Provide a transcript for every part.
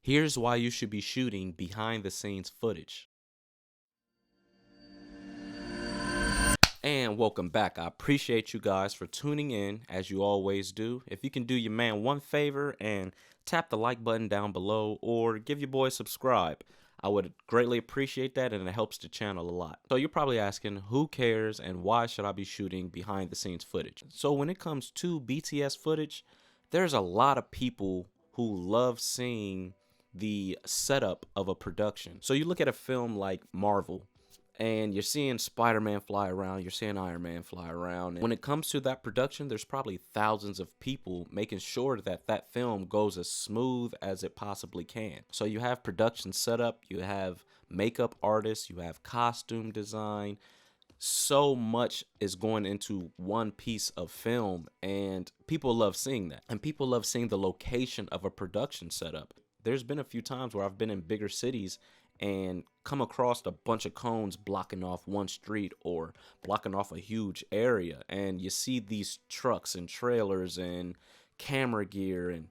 Here's why you should be shooting behind the scenes footage. And welcome back. I appreciate you guys for tuning in, as you always do. If you can do your man one favor and tap the like button down below, or give your boy a subscribe, I would greatly appreciate that, and it helps the channel a lot. So you're probably asking, who cares and why should I be shooting behind the scenes footage? So when it comes to BTS footage, there's a lot of people who love seeing the setup of a production. So you look at a film like Marvel, and you're seeing Spider-Man fly around, you're seeing Iron Man fly around. And when it comes to that production, there's probably thousands of people making sure that that film goes as smooth as it possibly can. So you have production setup, you have makeup artists, you have costume design. So much is going into one piece of film, and people love seeing that. And people love seeing the location of a production setup. There's been a few times where I've been in bigger cities and come across a bunch of cones blocking off one street or blocking off a huge area, and you see these trucks and trailers and camera gear, and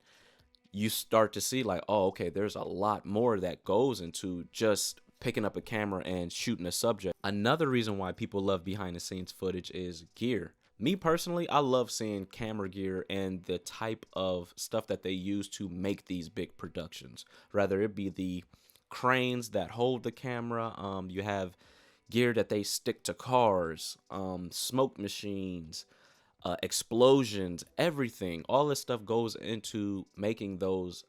you start to see like, oh, okay, there's a lot more that goes into just picking up a camera and shooting a subject. Another reason why people love behind the scenes footage is gear. Me personally, I love seeing camera gear and the type of stuff that they use to make these big productions, rather it be the cranes that hold the camera. You have gear that they stick to cars, smoke machines, explosions, everything. All this stuff goes into making those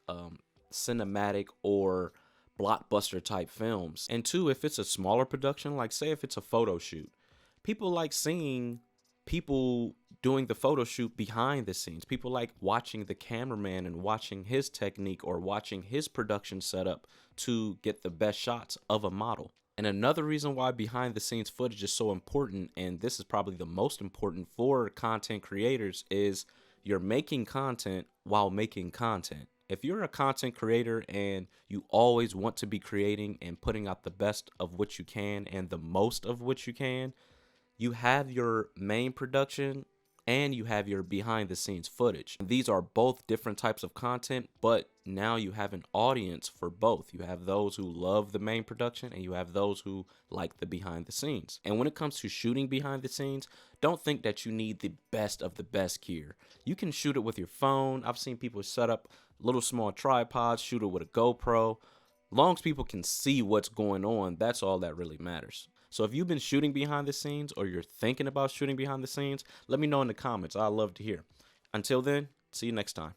cinematic or blockbuster type films. And two, if it's a smaller production, like say if it's a photo shoot, people like seeing people doing the photo shoot behind the scenes. People like watching the cameraman and watching his technique or watching his production setup to get the best shots of a model. And another reason why behind the scenes footage is so important, and this is probably the most important for content creators, is you're making content while making content. If you're a content creator and you always want to be creating and putting out the best of what you can and the most of what you can, you have your main production and you have your behind the scenes footage. These are both different types of content, but now you have an audience for both. You have those who love the main production and you have those who like the behind the scenes. And when it comes to shooting behind the scenes, don't think that you need the best of the best gear. You can shoot it with your phone. I've seen people set up little small tripods, shoot it with a GoPro. Long as people can see what's going on, that's all that really matters. So if you've been shooting behind the scenes or you're thinking about shooting behind the scenes, let me know in the comments. I'd love to hear. Until then, see you next time.